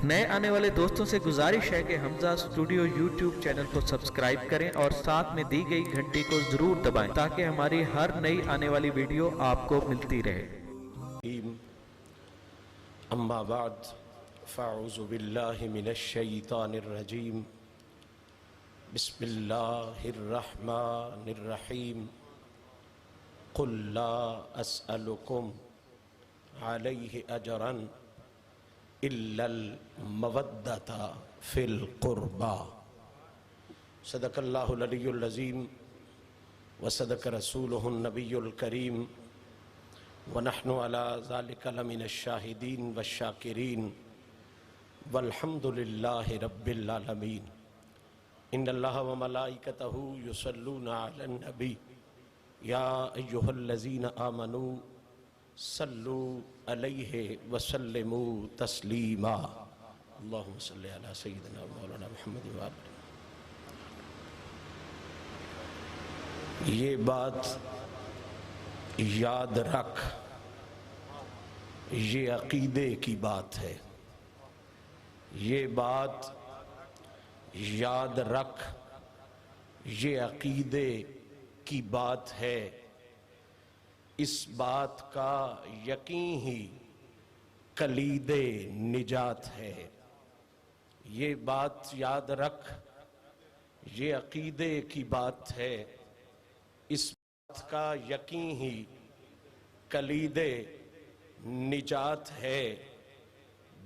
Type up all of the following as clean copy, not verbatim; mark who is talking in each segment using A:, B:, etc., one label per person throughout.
A: نئے آنے والے دوستوں سے گزارش ہے کہ حمزہ اسٹوڈیو یوٹیوب چینل کو سبسکرائب کریں اور ساتھ میں دی گئی گھنٹی کو ضرور دبائیں تاکہ ہماری ہر نئی آنے والی ویڈیو آپ کو ملتی رہے۔
B: اما بعد فاعوذ باللہ من الشیطان الرجیم بسم اللہ الرحمن الرحیم قل لا اسألکم علیہ اجرا الا المودۃ فی القربى صدق اللہ العلی العظیم وصدق رسولہ النبی الکریم ونحن على ذلك لمن الشاہدین والشاکرین والحمد للہ رب العالمین۔ ان اللہ وملائکتہ یصلون علی النبی یا ایہا الذین آمنوا صلوا علیہ وسلموا تسلیما۔ اللہم صلی علی سیدنا مولانا محمد وآلہ۔ یہ بات یاد رکھ، یہ عقیدے کی بات ہے۔ یہ بات یاد رکھ، یہ عقیدے کی بات ہے۔ اس بات کا یقین ہی کلید نجات ہے۔ یہ بات یاد رکھ، یہ عقیدے کی بات ہے۔ اس بات کا یقین ہی کلید نجات ہے۔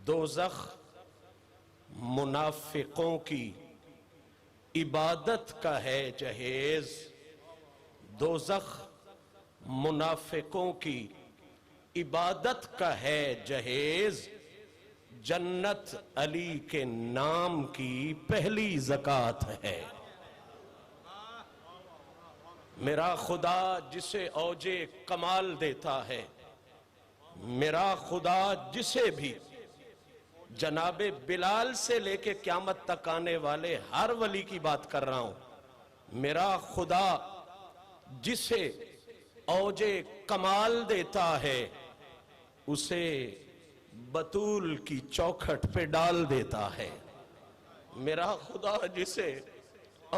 B: دوزخ منافقوں کی عبادت کا ہے جہیز، دوزخ منافقوں کی عبادت کا ہے جہیز، جنت علی کے نام کی پہلی زکوٰۃ ہے۔ میرا خدا جسے اوج کمال دیتا ہے، میرا خدا جسے بھی جناب بلال سے لے کے قیامت تک آنے والے ہر ولی کی بات کر رہا ہوں، میرا خدا جسے اوج کمال دیتا ہے اسے بطول کی چوکھٹ پہ ڈال دیتا ہے۔ میرا خدا جسے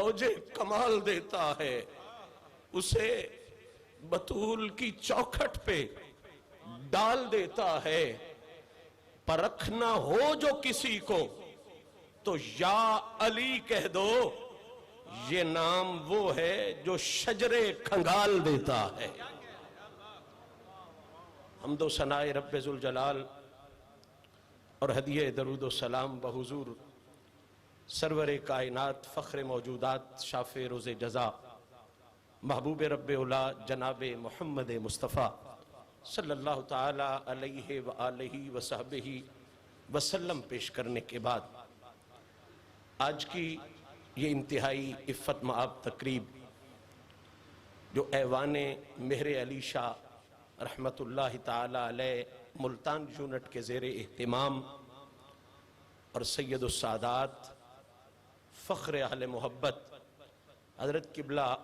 B: اوج کمال دیتا ہے اسے بطول کی چوکھٹ پہ ڈال دیتا ہے۔ پرکھنا ہو جو کسی کو تو یا علی کہہ دو، یہ نام وہ ہے جو شجر کھنگال دیتا ہے۔ حمد و ثناء رب ذوالجلال اور ہدیہ درود و سلام بحضور سرور کائنات فخر موجودات شافع روز جزا محبوب رب اولا جناب محمد مصطفیٰ صلی اللہ تعالی علیہ وآلہ وصحبہ وسلم پیش کرنے کے بعد آج کی یہ انتہائی عفت مآب تقریب جو ایوان مہر علی شاہ رحمت اللہ تعالی علیہ ملتان یونٹ کے زیر اہتمام اور سید السادات فخر اہل محبت حضرت قبلہ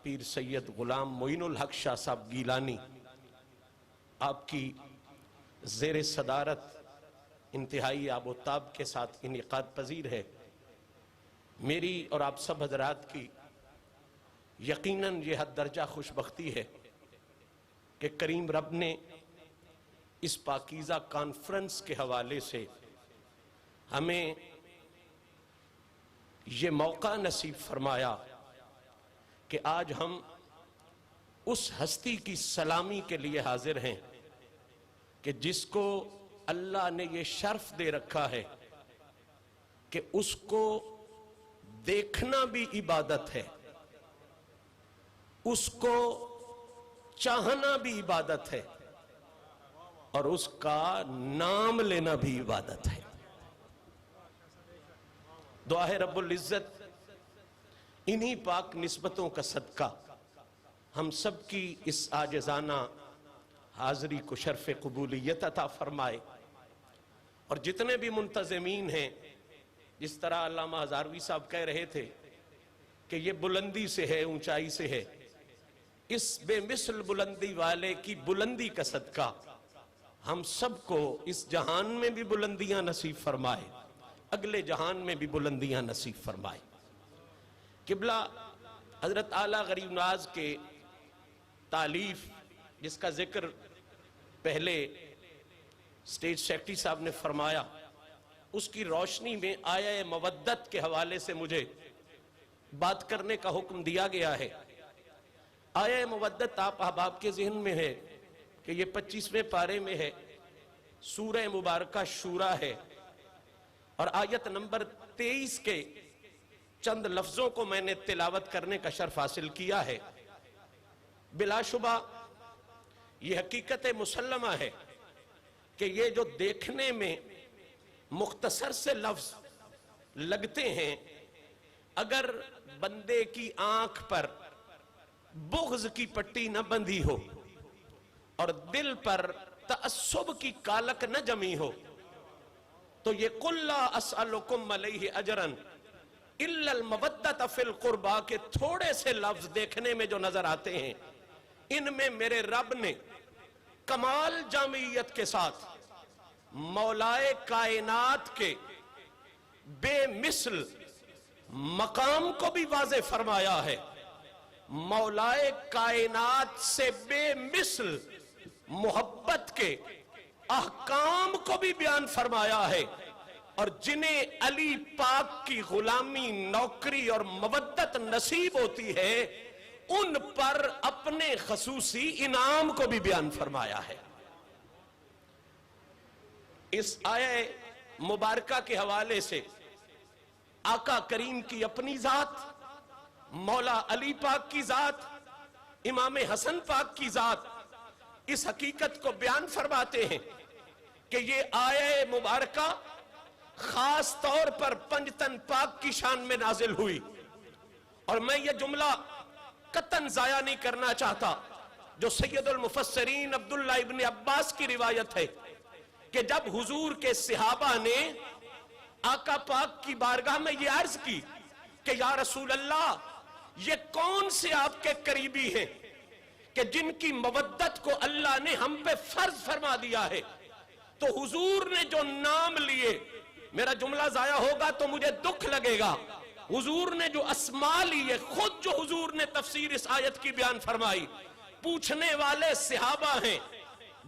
B: پیر سید غلام معین الحق شاہ صاحب گیلانی آپ کی زیر صدارت انتہائی آب و تاب کے ساتھ انعقاد پذیر ہے۔ میری اور آپ سب حضرات کی یقیناً یہ حد درجہ خوشبختی ہے کہ کریم رب نے اس پاکیزہ کانفرنس کے حوالے سے ہمیں یہ موقع نصیب فرمایا کہ آج ہم اس ہستی کی سلامی کے لیے حاضر ہیں کہ جس کو اللہ نے یہ شرف دے رکھا ہے کہ اس کو دیکھنا بھی عبادت ہے، اس کو چاہنا بھی عبادت ہے اور اس کا نام لینا بھی عبادت ہے۔ دعا ہے رب العزت انہی پاک نسبتوں کا صدقہ ہم سب کی اس عاجزانہ حاضری کو شرف قبولیت عطا فرمائے، اور جتنے بھی منتظمین ہیں، جس طرح علامہ ہزاروی صاحب کہہ رہے تھے کہ یہ بلندی سے ہے، اونچائی سے ہے، اس بے مثل بلندی والے کی بلندی کا صدقہ ہم سب کو اس جہان میں بھی بلندیاں نصیب فرمائے، اگلے جہان میں بھی بلندیاں نصیب فرمائے۔ قبلہ حضرت اعلیٰ غریب نواز کے تالیف جس کا ذکر پہلے اسٹیج سیکرٹری صاحب نے فرمایا، اس کی روشنی میں آیہ مودت کے حوالے سے مجھے بات کرنے کا حکم دیا گیا ہے۔ آیہ مودت آپ احباب کے ذہن میں ہے کہ یہ 25ویں پارے میں ہے، سورہ مبارکہ شورا ہے، اور آیت نمبر 23 کے چند لفظوں کو میں نے تلاوت کرنے کا شرف حاصل کیا ہے۔ بلا شبہ یہ حقیقت مسلمہ ہے کہ یہ جو دیکھنے میں مختصر سے لفظ لگتے ہیں، اگر بندے کی آنکھ پر بغض کی پٹی نہ بندھی ہو اور دل پر تعصب کی کالک نہ جمی ہو تو یہ قُلْ لَا أَسْأَلُكُمْ عَلَيْهِ أَجْرًا إِلَّا الْمَوَدَّةَ فِي الْقُرْبَى کے تھوڑے سے لفظ دیکھنے میں جو نظر آتے ہیں، ان میں میرے رب نے کمال جامعیت کے ساتھ مولائے کائنات کے بے مثل مقام کو بھی واضح فرمایا ہے، مولائے کائنات سے بے مثل محبت کے احکام کو بھی بیان فرمایا ہے، اور جنہیں علی پاک کی غلامی، نوکری اور مودت نصیب ہوتی ہے ان پر اپنے خصوصی انعام کو بھی بیان فرمایا ہے۔ اس آیہ مبارکہ کے حوالے سے آقا کریم کی اپنی ذات، مولا علی پاک کی ذات، امام حسن پاک کی ذات اس حقیقت کو بیان فرماتے ہیں کہ یہ آیہ مبارکہ خاص طور پر پنجتن پاک کی شان میں نازل ہوئی، اور میں یہ جملہ قطعاً ضائع نہیں کرنا چاہتا جو سید المفسرین عبداللہ ابن عباس کی روایت ہے کہ جب حضور کے صحابہ نے آقا پاک کی بارگاہ میں یہ عرض کی کہ یا رسول اللہ یہ کون سے آپ کے قریبی ہیں کہ جن کی مودت کو اللہ نے ہم پہ فرض فرما دیا ہے، تو حضور نے جو نام لیے، میرا جملہ ضائع ہوگا تو مجھے دکھ لگے گا، حضور نے جو اسماء لیے، خود جو حضور نے تفسیر اس آیت کی بیان فرمائی، پوچھنے والے صحابہ ہیں،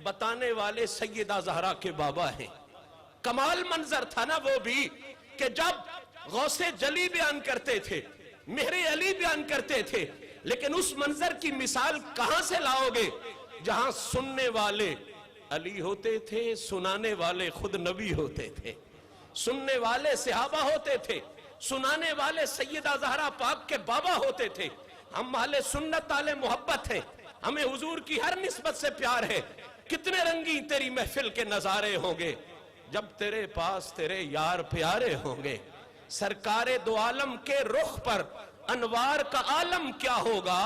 B: بتانے والے سیدہ زہرا کے بابا ہیں۔ کمال منظر تھا نا وہ بھی کہ جب غوث جلی بیان کرتے تھے، مہر علی بیان کرتے تھے، لیکن اس منظر کی مثال کہاں سے لاؤ گے جہاں سننے والے علی ہوتے تھے، سنانے والے خود نبی ہوتے تھے، سننے والے صحابہ ہوتے تھے، سنانے والے سیدہ زہرا پاک کے بابا ہوتے تھے۔ ہم اہل سنت اہل محبت ہیں، ہمیں حضور کی ہر نسبت سے پیار ہے۔ کتنے رنگی تیری محفل کے نظارے ہوں گے جب تیرے پاس تیرے یار پیارے ہوں گے، سرکار دو عالم کے رخ پر انوار کا عالم کیا ہوگا،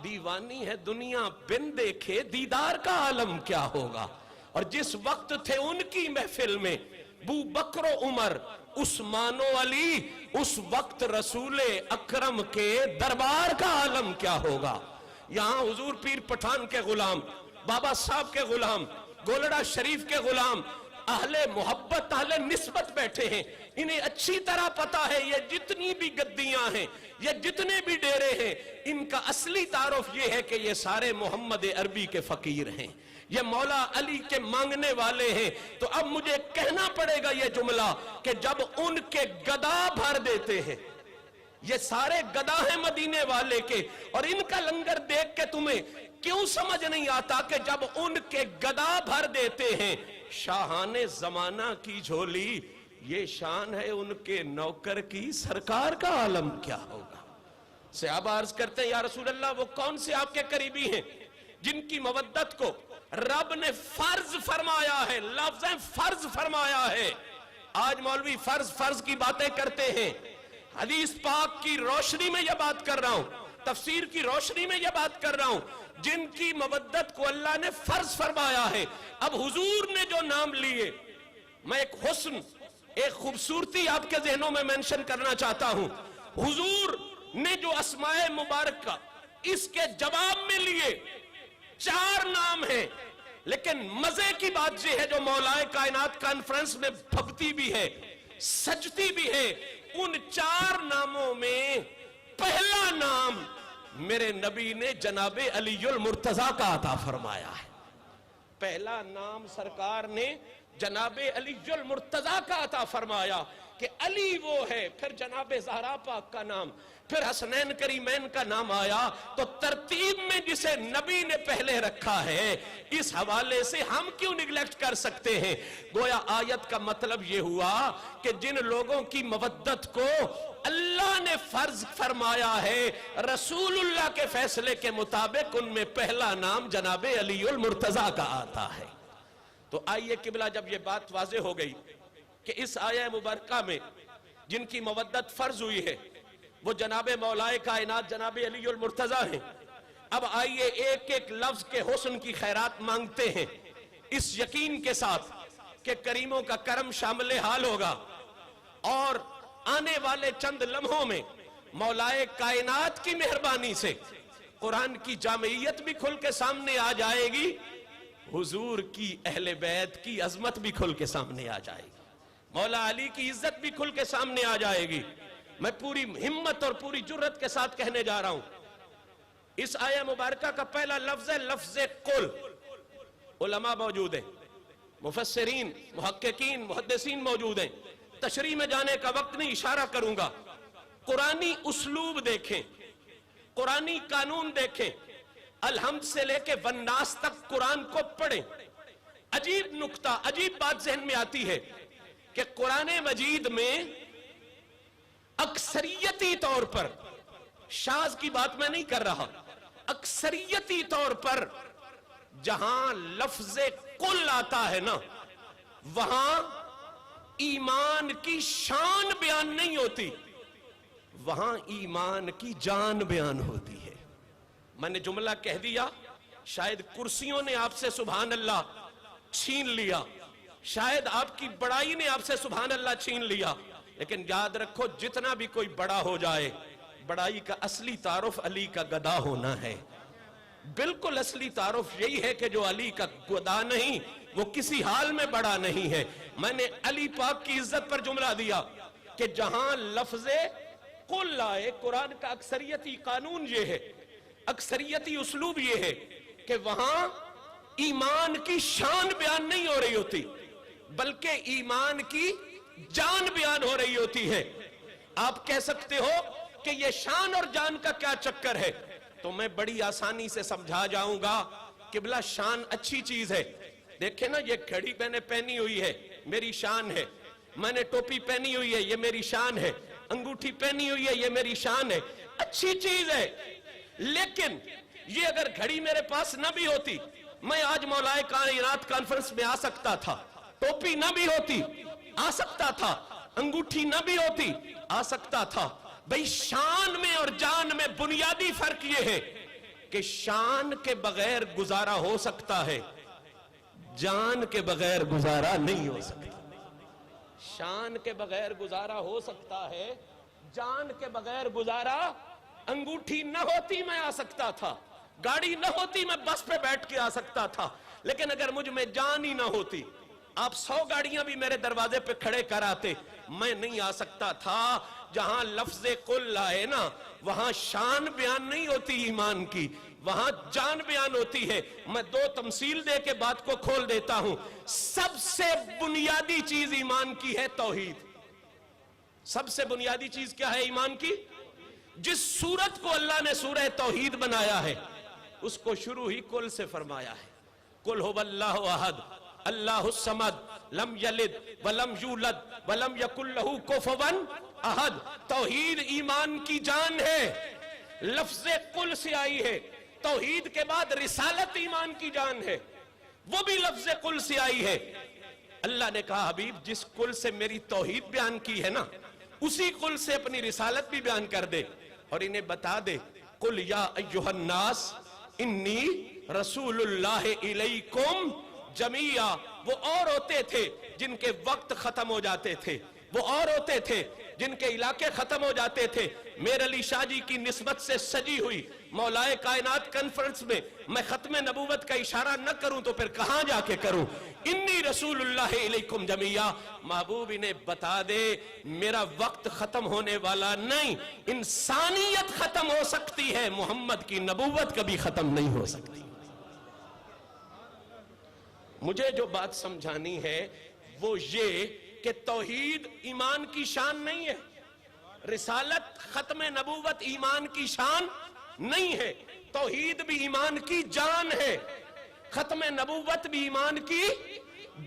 B: دیوانی ہے دنیا بن دیکھے دیدار کا عالم کیا ہوگا۔ اور جس وقت تھے ان کی محفل میں ابو بکر و عمر، عثمان و علی، اس وقت رسول اکرم کے دربار کا عالم کیا ہوگا۔ یہاں حضور پیر پٹھان کے غلام، بابا صاحب کے غلام، گولڑا شریف کے غلام، اہل محبت اہل نسبت بیٹھے ہیں، انہیں اچھی طرح پتا ہے یہ جتنی بھی گدیاں ہیں، یہ جتنے بھی ڈیرے ہیں، ان کا اصلی تعارف یہ ہے کہ یہ سارے محمد عربی کے فقیر ہیں، یہ مولا علی کے مانگنے والے ہیں۔ تو اب مجھے کہنا پڑے گا یہ جملہ کہ جب ان کے گدا بھر دیتے ہیں، یہ سارے گدا ہیں مدینے والے کے، اور ان کا لنگر دیکھ کے تمہیں کیوں سمجھ نہیں آتا کہ جب ان کے گدا بھر دیتے ہیں شاہان زمانہ کی جھولی، یہ شان ہے ان کے نوکر کی، سرکار کا عالم کیا ہوگا۔ صحابہ عرض کرتے ہیں یا رسول اللہ وہ کون سے آپ کے قریبی ہیں جن کی مودت کو رب نے فرض فرمایا ہے، لفظ فرض فرمایا ہے۔ آج مولوی فرض کی باتیں کرتے ہیں، حدیث پاک کی روشنی میں یہ بات کر رہا ہوں، تفسیر کی روشنی میں یہ بات کر رہا ہوں، جن کی مودت کو اللہ نے فرض فرمایا ہے۔ اب حضور نے جو نام لیے، میں ایک حسن، ایک خوبصورتی آپ کے ذہنوں میں منشن کرنا چاہتا ہوں، حضور نے جو اسماء مبارکہ اس کے جواب میں لیے، 4 نام ہیں، لیکن مزے کی بات یہ ہے جو مولائے کائنات کانفرنس میں بھگتی بھی ہے سجتی بھی ہے، ان 4 ناموں میں پہلا نام میرے نبی نے جناب علی المرتضیٰ کا عطا فرمایا ہے. پہلا نام سرکار نے جناب علی المرتضیٰ کا عطا فرمایا کہ علی وہ ہے. پھر جناب زہرا پاک کا نام، پھر حسنین کریمین کا نام آیا. تو ترتیب میں جسے نبی نے پہلے رکھا ہے اس حوالے سے ہم کیوں نگلیکٹ کر سکتے ہیں؟ گویا آیت کا مطلب یہ ہوا کہ جن لوگوں کی مودت کو اللہ نے فرض فرمایا ہے رسول اللہ کے فیصلے کے مطابق، ان میں پہلا نام جناب علی المرتضیٰ کا آتا ہے. تو آئیے قبلہ، جب یہ بات واضح ہو گئی کہ اس آیہ مبارکہ میں جن کی مودت فرض ہوئی ہے وہ جناب مولائے کائنات جناب علی المرتضیٰ ہیں، اب آئیے ایک ایک لفظ کے حسن کی خیرات مانگتے ہیں اس یقین کے ساتھ کہ کریموں کا کرم شامل حال ہوگا اور آنے والے چند لمحوں میں مولائے کائنات کی مہربانی سے قرآن کی جامعیت بھی کھل کے سامنے آ جائے گی، حضور کی اہل بیت کی عظمت بھی کھل کے سامنے آ جائے گی، مولا علی کی عزت بھی کھل کے سامنے آ جائے گی. میں پوری ہمت اور پوری جرت کے ساتھ کہنے جا رہا ہوں، اس آیہ مبارکہ کا پہلا لفظ ہے لفظ قل. علماء موجود ہیں، مفسرین، محققین، محدثین موجود ہیں، تشریح میں جانے کا وقت نہیں، اشارہ کروں گا. قرآنی اسلوب دیکھیں، قرآنی قانون دیکھیں، الحمد سے لے کے والناس تک قرآن کو پڑھیں. عجیب نکتہ، عجیب بات ذہن میں آتی ہے کہ قرآن مجید میں اکثریتی طور پر، شاذ کی بات میں نہیں کر رہا، اکثریتی طور پر جہاں لفظ قل آتا ہے نا وہاں ایمان کی شان بیان نہیں ہوتی، وہاں ایمان کی جان بیان ہوتی ہے. میں نے جملہ کہہ دیا، شاید کرسیوں نے آپ سے سبحان اللہ چھین لیا، شاید آپ کی بڑائی نے آپ سے سبحان اللہ چھین لیا، لیکن یاد رکھو جتنا بھی کوئی بڑا ہو جائے، بڑائی کا اصلی تعارف علی کا گدا ہونا ہے. بالکل اصلی تعارف یہی ہے کہ جو علی کا گدا نہیں وہ کسی حال میں بڑا نہیں ہے. میں نے علی پاک کی عزت پر جملہ دیا کہ جہاں لفظ قل آئے، قرآن کا اکثریتی قانون یہ ہے، اکثریتی اسلوب یہ ہے کہ وہاں ایمان کی شان بیان نہیں ہو رہی ہوتی بلکہ ایمان کی جان بیان ہو رہی ہوتی ہے. آپ کہہ سکتے ہو کہ یہ شان اور جان کا کیا چکر ہے، تو میں بڑی آسانی سے سمجھا جاؤں گا. قبلہ شان اچھی چیز ہے، دیکھیں نا یہ گھڑی میں نے پہنی ہوئی ہے میری شان ہے، میں نے ٹوپی پہنی ہوئی ہے یہ میری شان ہے، انگوٹھی پہنی ہوئی ہے یہ میری شان ہے، اچھی چیز ہے. لیکن یہ اگر گھڑی میرے پاس نہ بھی ہوتی، میں آج مولائے کائنات کانفرنس میں آ سکتا تھا، ٹوپی نہ بھی ہوتی آ سکتا تھا، انگوٹھی نہ بھی ہوتی آ سکتا تھا. بھئی شان میں اور جان میں بنیادی فرق یہ ہے کہ شان کے بغیر گزارا ہو سکتا ہے، جان کے بغیر گزارا نہیں ہو سکتا. شان کے بغیر گزارا ہو سکتا ہے، جان کے بغیر گزارا. انگوٹھی نہ ہوتی میں آ سکتا تھا، گاڑی نہ ہوتی میں بس پہ بیٹھ کے آ سکتا تھا، لیکن اگر مجھ میں جان ہی نہ ہوتی آپ 100 گاڑیاں بھی میرے دروازے پہ کھڑے کراتے، میں نہیں آ سکتا تھا. جہاں لفظ قل آئے نا وہاں شان بیان نہیں ہوتی ایمان کی، وہاں جان بیان ہوتی ہے. میں 2 تمثیل دے کے بات کو کھول دیتا ہوں. سب سے بنیادی چیز ایمان کی ہے توحید. سب سے بنیادی چیز کیا ہے ایمان کی؟ جس سورت کو اللہ نے سورہ توحید بنایا ہے اس کو شروع ہی قل سے فرمایا ہے. قل هو اللہ احد اللہ الصمد لم یلد ولم یولد ولم یکن لہ کفوا احد. توحید ایمان کی جان ہے، لفظ قل سے آئی ہے. توحید کے بعد رسالت ایمان کی جان ہے، وہ بھی لفظ قل سے آئی ہے. اللہ نے کہا حبیب جس قل سے میری توحید بیان کی ہے نا اسی قل سے اپنی رسالت بھی بیان کر دے اور انہیں بتا دے قل یا ایھا الناس انی رسول اللہ الیکم جمیعا. وہ اور ہوتے تھے جن کے وقت ختم ہو جاتے تھے، وہ اور ہوتے تھے جن کے علاقے ختم ہو جاتے تھے، میر علی شاہ جی کی نسبت سے سجی ہوئی مولائے کائنات کانفرنس میں میں ختم نبوت کا اشارہ نہ کروں تو پھر کہاں جا کے کروں؟ انی رسول اللہ علیکم جمیعہ، محبوب انہیں بتا دے میرا وقت ختم ہونے والا نہیں، انسانیت ختم ہو سکتی ہے، محمد کی نبوت کبھی ختم نہیں ہو سکتی۔ مجھے جو بات سمجھانی ہے وہ یہ کہ توحید ایمان کی شان نہیں ہے، رسالت ختم نبوت ایمان کی شان نہیں ہے، توحید بھی ایمان کی جان ہے، ختم نبوت بھی ایمان کی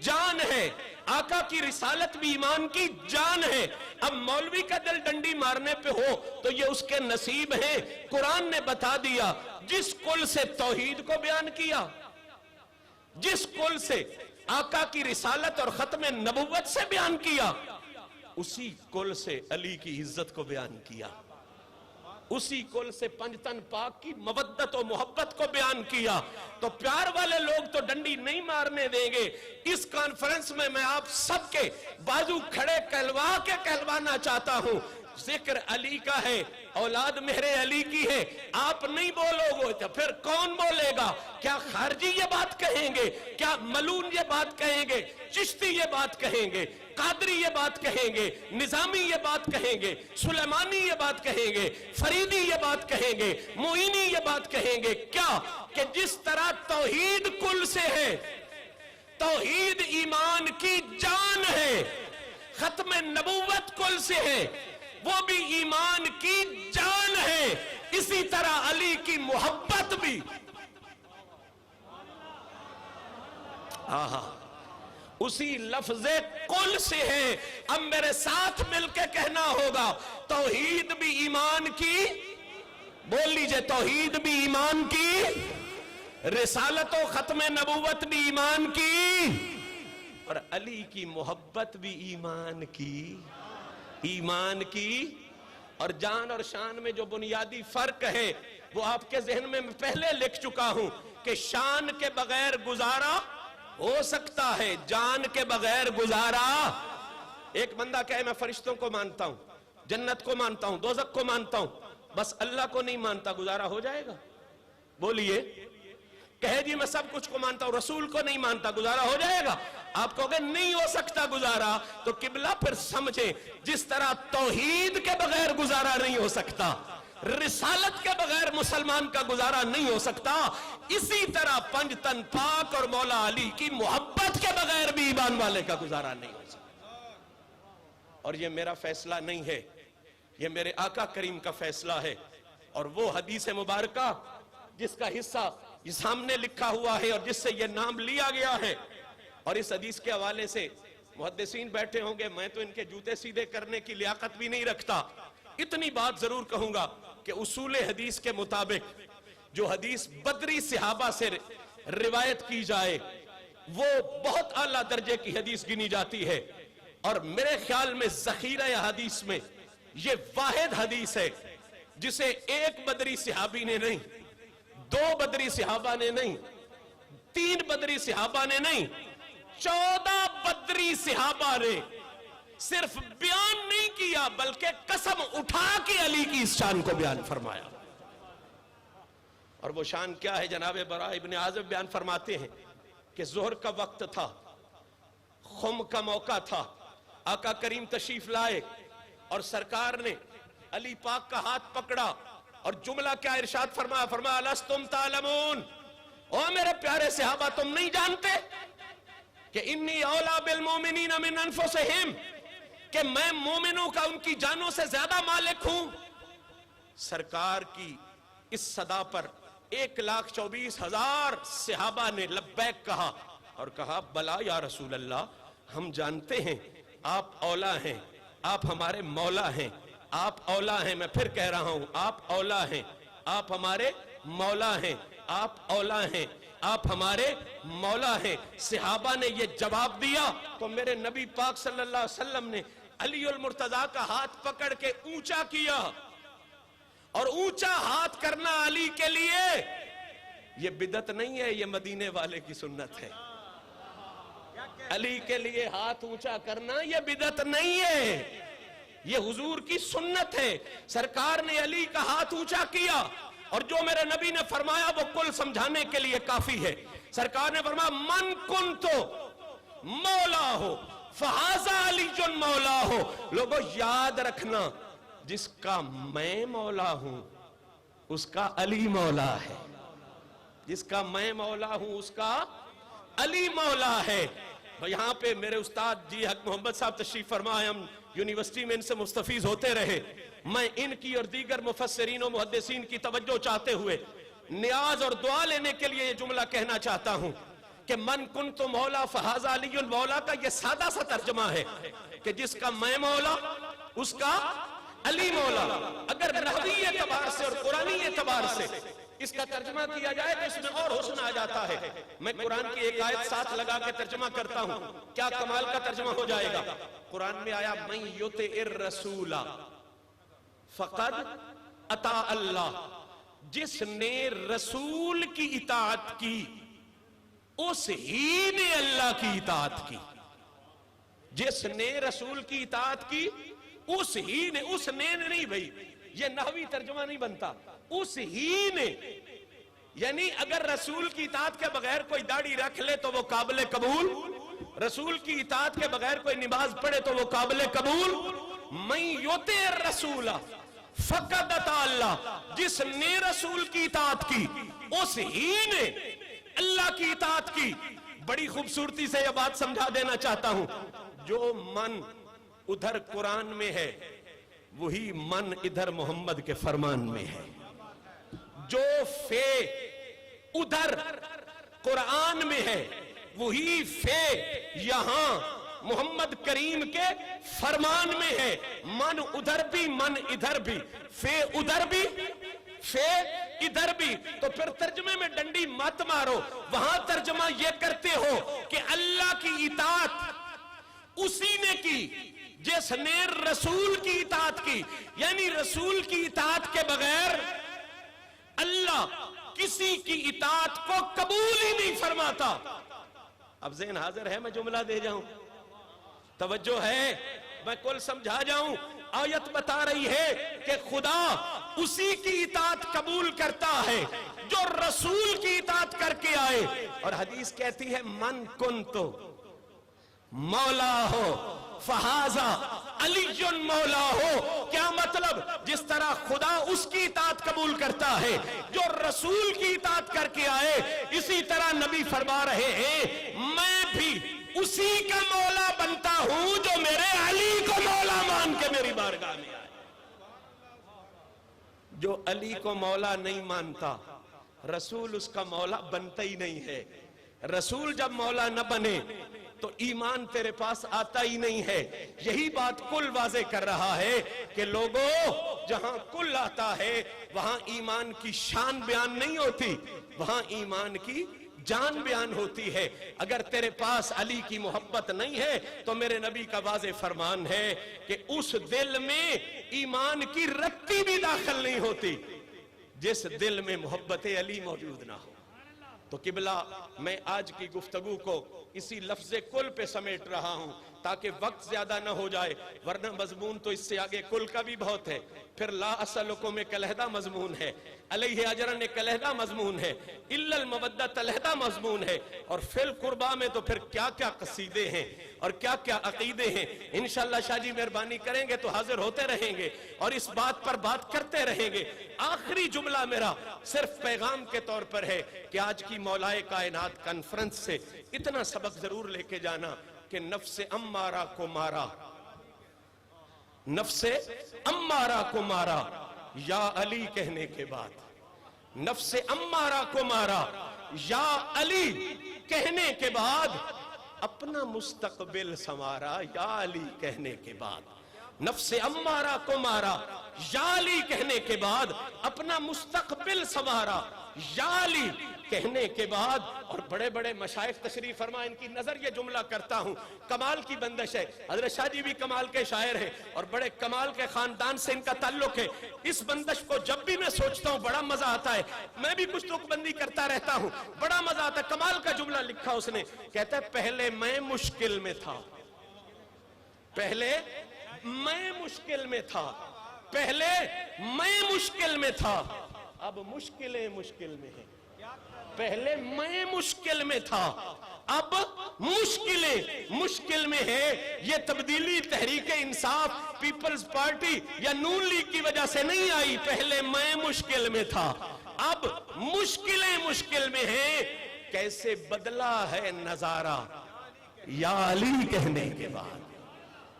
B: جان ہے، آقا کی رسالت بھی ایمان کی جان ہے۔ اب مولوی کا دل ڈنڈی مارنے پہ ہو تو یہ اس کے نصیب ہیں۔ قرآن نے بتا دیا جس کل سے توحید کو بیان کیا، جس کل سے آقا کی رسالت اور ختم نبوت سے بیان کیا، اسی کل سے علی کی عزت کو بیان کیا، اسی کل سے پنجتن پاک کی مودت و محبت کو بیان کیا۔ تو پیار والے لوگ تو ڈنڈی نہیں مارنے دیں گے۔ اس کانفرنس میں میں آپ سب کے بازو کھڑے کہلوا کے کہلوانا چاہتا ہوں، ذکر علی کا ہے، اولاد میرے علی کی ہے، آپ نہیں بولو گے تو پھر کون بولے گا؟ کیا خارجی یہ بات کہیں گے؟ کیا ملون یہ بات کہیں گے؟ چشتی یہ بات کہیں گے؟ قادری یہ بات کہیں گے؟ نظامی یہ بات کہیں گے؟ سلیمانی یہ بات کہیں گے؟ فریدی یہ بات کہیں گے؟ معینی یہ بات کہیں گے؟ کیا کہ جس طرح توحید کل سے ہے، توحید ایمان کی جان ہے، ختم نبوت کل سے ہے، وہ بھی ایمان کی جان ہے، اسی طرح علی کی محبت بھی اسی لفظ کل سے ہے۔ اب میرے ساتھ مل کے کہنا ہوگا، توحید بھی ایمان کی، بول لیجئے، توحید بھی ایمان کی، رسالت و ختم نبوت بھی ایمان کی، اور علی کی محبت بھی ایمان کی، ایمان کی۔ اور جان اور شان میں جو بنیادی فرق ہے وہ آپ کے ذہن میں پہلے لکھ چکا ہوں کہ شان کے بغیر گزارا ہو سکتا ہے، جان کے بغیر گزارا۔ ایک بندہ کہے میں فرشتوں کو مانتا ہوں، جنت کو مانتا ہوں، دوزخ کو مانتا ہوں، بس اللہ کو نہیں مانتا، گزارا ہو جائے گا؟ بولیے۔ کہے جی میں سب کچھ کو مانتا ہوں، رسول کو نہیں مانتا، گزارا ہو جائے گا؟ آپ کہو گے نہیں ہو سکتا گزارا، تو قبلہ پھر سمجھیں، جس طرح توحید کے بغیر گزارا نہیں ہو سکتا، رسالت کے بغیر مسلمان کا گزارا نہیں ہو سکتا، اسی طرح پنجتن پاک اور مولا علی کی محبت کے بغیر بھی ایمان والے کا گزارا نہیں ہو سکتا۔ اور یہ میرا فیصلہ نہیں ہے، یہ میرے آقا کریم کا فیصلہ ہے، اور وہ حدیث مبارکہ جس کا حصہ یہ سامنے لکھا ہوا ہے اور جس سے یہ نام لیا گیا ہے، اور اس حدیث کے حوالے سے محدثین بیٹھے ہوں گے، میں تو ان کے جوتے سیدھے کرنے کی لیاقت بھی نہیں رکھتا، اتنی بات ضرور کہوں گا کہ اصول حدیث کے مطابق جو حدیث بدری صحابہ سے روایت کی جائے وہ بہت اعلیٰ درجے کی حدیث گنی جاتی ہے، اور میرے خیال میں ذخیرہ حدیث میں یہ واحد حدیث ہے جسے ایک بدری صحابی نے نہیں، دو بدری صحابہ نے نہیں، تین بدری صحابہ نے نہیں، 14 بدری صحابہ نے صرف بیان نہیں کیا بلکہ قسم اٹھا کے علی کی اس شان کو بیان فرمایا۔ اور وہ شان کیا ہے؟ جناب براء ابن عازب بیان فرماتے ہیں کہ ظہر کا وقت تھا، خم کا موقع تھا، آقا کریم تشریف لائے اور سرکار نے علی پاک کا ہاتھ پکڑا اور جملہ کیا ارشاد فرمایا؟ فرمایا لستم تعلمون، او میرے پیارے صحابہ تم نہیں جانتے کہ انی اولا بالمومنین من انفسہم، کہ میں مومنوں کا ان کی جانوں سے زیادہ مالک ہوں۔ سرکار کی اس صدا پر 1,24,000 صحابہ نے لبیک کہا اور کہا بلا یا رسول اللہ، ہم جانتے ہیں آپ اولا ہیں، آپ ہمارے مولا ہیں، آپ اولا ہیں، میں پھر کہہ رہا ہوں آپ اولا ہیں، آپ ہمارے مولا ہیں، آپ اولا ہیں، آپ ہمارے مولا ہیں۔ صحابہ نے یہ جواب دیا تو میرے نبی پاک صلی اللہ علیہ وسلم نے علی المرتضیٰ کا ہاتھ پکڑ کے اونچا کیا، اور اونچا ہاتھ کرنا علی کے لیے یہ بدعت نہیں ہے، یہ مدینے والے کی سنت ہے۔ علی کے لیے ہاتھ اونچا کرنا یہ بدعت نہیں ہے، یہ حضور کی سنت ہے. سرکار نے علی کا ہاتھ اونچا کیا اور جو میرے نبی نے فرمایا وہ کل سمجھانے کے لیے کافی ہے. سرکار نے فرمایا من کنتو مولا ہو فہذا علی جن مولا ہو. لوگوں یاد رکھنا جس کا میں مولا ہوں اس کا علی مولا ہے. جس کا میں مولا ہوں اس کا علی مولا ہے. یہاں پہ میرے استاد جی حق محمد صاحب تشریف فرمائے, ہم یونیورسٹی میں ان سے مستفیض ہوتے رہے. میں ان کی اور دیگر مفسرین و محدثین کی توجہ چاہتے ہوئے نیاز اور دعا لینے کے لیے یہ جملہ کہنا چاہتا ہوں کہ من کنت مولا فہذا علی مولا کا یہ سادہ سا ترجمہ ہے کہ جس کا میں مولا اس کا علی مولا. اگر نحوی اعتبار سے اور قرآنی اعتبار سے اس کا ترجمہ کیا جائے تو اس میں اور حسن آ جاتا ہے. میں قرآن کی ایک آیت ساتھ لگا کے ترجمہ کرتا ہوں, کیا کمال کا ترجمہ ہو جائے گا. قرآن میں آیا من یطع الرسول فقد اطاع اللہ, جس نے رسول کی اطاعت کی اس ہی نے اللہ کی اطاعت کی. جس نے رسول کی اطاعت کی اس ہی نے, اس نے نہیں بھئی یہ نحوی ترجمہ نہیں بنتا, اس ہی نے. یعنی اگر رسول کی اطاعت کے بغیر کوئی داڑھی رکھ لے تو وہ قابل قبول, رسول کی اطاعت کے بغیر کوئی نماز پڑھے تو وہ قابل قبول. من یطع الرسول فقد اطاع اللہ, جس نے رسول کی اطاعت کی اس ہی نے اللہ کی اطاعت کی. بڑی خوبصورتی سے یہ بات سمجھا دینا چاہتا ہوں, جو من ادھر قرآن میں ہے وہی من ادھر محمد کے فرمان میں ہے. جو فے ادھر قرآن میں ہے وہی فے یہاں محمد کریم کے فرمان میں ہے. من ادھر بھی من ادھر بھی, فے ادھر بھی فے ادھر بھی. تو پھر ترجمے میں ڈنڈی مت مارو, وہاں ترجمہ یہ کرتے ہو کہ اللہ کی اطاعت اسی نے کی جس نے رسول کی اطاعت کی. یعنی رسول کی اطاعت کے بغیر اللہ کسی کی اطاعت کو قبول ہی نہیں فرماتا. اب ذہن حاضر ہے میں جملہ دے جاؤں, توجہ ہے میں کل سمجھا جاؤں. آیت بتا رہی ہے کہ خدا اسی کی اطاعت قبول کرتا ہے جو رسول کی اطاعت کر کے آئے. اور حدیث کہتی ہے من کنتو مولا ہو فہذا علی مولا ہو. کیا مطلب؟ جس طرح خدا اس کی اطاعت قبول کرتا ہے جو رسول کی اطاعت کر کے آئے, اسی طرح نبی فرما رہے ہیں میں بھی اسی کا مولا بنتا ہوں جو میرے علی کو مولا مان کے میری بارگاہ میں آئے. جو علی کو مولا نہیں مانتا رسول اس کا مولا بنتا ہی نہیں ہے. رسول جب مولا نہ بنے تو ایمان تیرے پاس آتا ہی نہیں ہے. یہی بات کل واضح کر رہا ہے کہ لوگوں جہاں کل آتا ہے وہاں ایمان کی شان بیان نہیں ہوتی, وہاں ایمان کی جان بیان ہوتی ہے. اگر تیرے پاس علی کی محبت نہیں ہے تو میرے نبی کا واضح فرمان ہے کہ اس دل میں ایمان کی رتی بھی داخل نہیں ہوتی جس دل میں محبت علی موجود نہ ہو. تو قبلہ میں آج کی گفتگو کو اسی لفظ کل پہ سمیٹ رہا ہوں تاکہ وقت زیادہ نہ ہو جائے, ورنہ مضمون تو اس سے آگے کل کا بھی بہت ہے. پھر لا اسألکم ایک علیحدہ مضمون ہے, علیہ اجرن ایک علیحدہ مضمون ہے, الا المودۃ علیحدہ مضمون ہے, اور فی القربہ میں تو پھر کیا کیا قصیدے ہیں اور کیا کیا عقیدے ہیں. انشاءاللہ شاہ جی مہربانی کریں گے تو حاضر ہوتے رہیں گے اور اس بات پر بات کرتے رہیں گے. آخری جملہ میرا صرف پیغام کے طور پر ہے کہ آج کی مولائے کائنات کانفرنس سے اتنا سبق ضرور لے کے جانا کہ نفس امارہ کو مارا, نفس امارہ کو مارا یا علی کہنے کے بعد, نفس امارہ کو مارا یا علی کہنے کے بعد اپنا مستقبل سنوارا یا علی کہنے کے بعد. نفس امارہ کو مارا یا علی کہنے کے بعد اپنا مستقبل سنوارا یا علی کہنے کے بعد. اور بڑے بڑے مشائخ تشریف فرما, ان کی نظر یہ جملہ کرتا ہوں, کمال کی بندش ہے. حضرت شاہ جی بھی کمال کے شاعر ہیں اور بڑے کمال کے خاندان سے ان کا تعلق ہے. اس بندش کو جب بھی میں سوچتا ہوں بڑا مزہ آتا ہے. میں بھی کچھ تک بندی کرتا رہتا ہوں, بڑا مزہ آتا ہے. کمال کا جملہ لکھا اس نے, کہتا ہے پہلے میں مشکل میں تھا, پہلے میں مشکل میں تھا، پہلے میں مشکل میں تھا، اب مشکلیں مشکل میں ہیں۔ پہلے میں مشکل میں تھا، اب مشکلیں مشکل میں ہے۔ یہ تبدیلی تحریک انصاف، پیپلز پارٹی یا نون لیگ کی وجہ سے نہیں آئی۔ پہلے میں مشکل میں تھا، اب مشکلیں مشکل میں ہیں۔ کیسے بدلا ہے نظارہ یا علی کہنے کے بعد،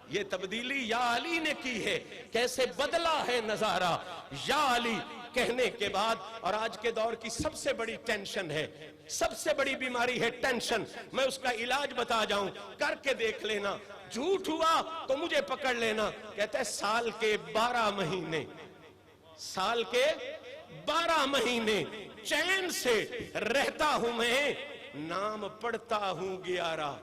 B: یہ تبدیلی یا علی نے کی ہے۔ کیسے بدلا ہے نظارہ یا علی کہنے کے بعد۔ اور آج کے دور کی سب سے بڑی ٹینشن ہے، سب سے بڑی بیماری ہے ٹینشن۔ میں اس کا علاج بتا جاؤں، کر کے دیکھ لینا، جھوٹ ہوا تو مجھے پکڑ لینا۔ کہتا ہے سال کے 12 مہینے، سال کے 12 مہینے چین سے رہتا ہوں میں، نام پڑھتا ہوں 11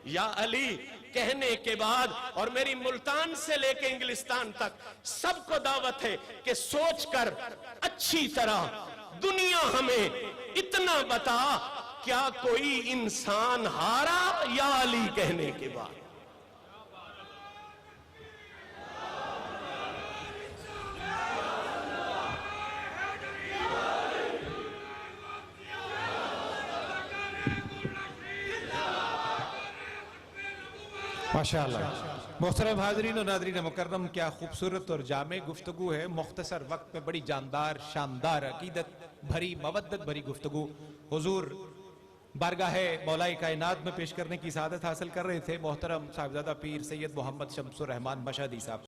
B: یا علی کہنے کے بعد۔ اور میری ملتان سے لے کے انگلستان تک سب کو دعوت ہے کہ سوچ کر اچھی طرح دنیا ہمیں اتنا بتا، کیا کوئی انسان ہارا یا علی کہنے کے بعد؟
C: ماشاءاللہ۔ محترم حاضرین و ناظرین مکرم، کیا خوبصورت اور جامع گفتگو ہے، مختصر وقت میں بڑی جاندار، شاندار، عقیدت بھری، مودت بھری گفتگو حضور بارگاہ مولا کائنات میں پیش کرنے کی سعادت حاصل کر رہے تھے محترم صاحبزادہ پیر سید محمد شمس الرحمان مشہدی صاحب۔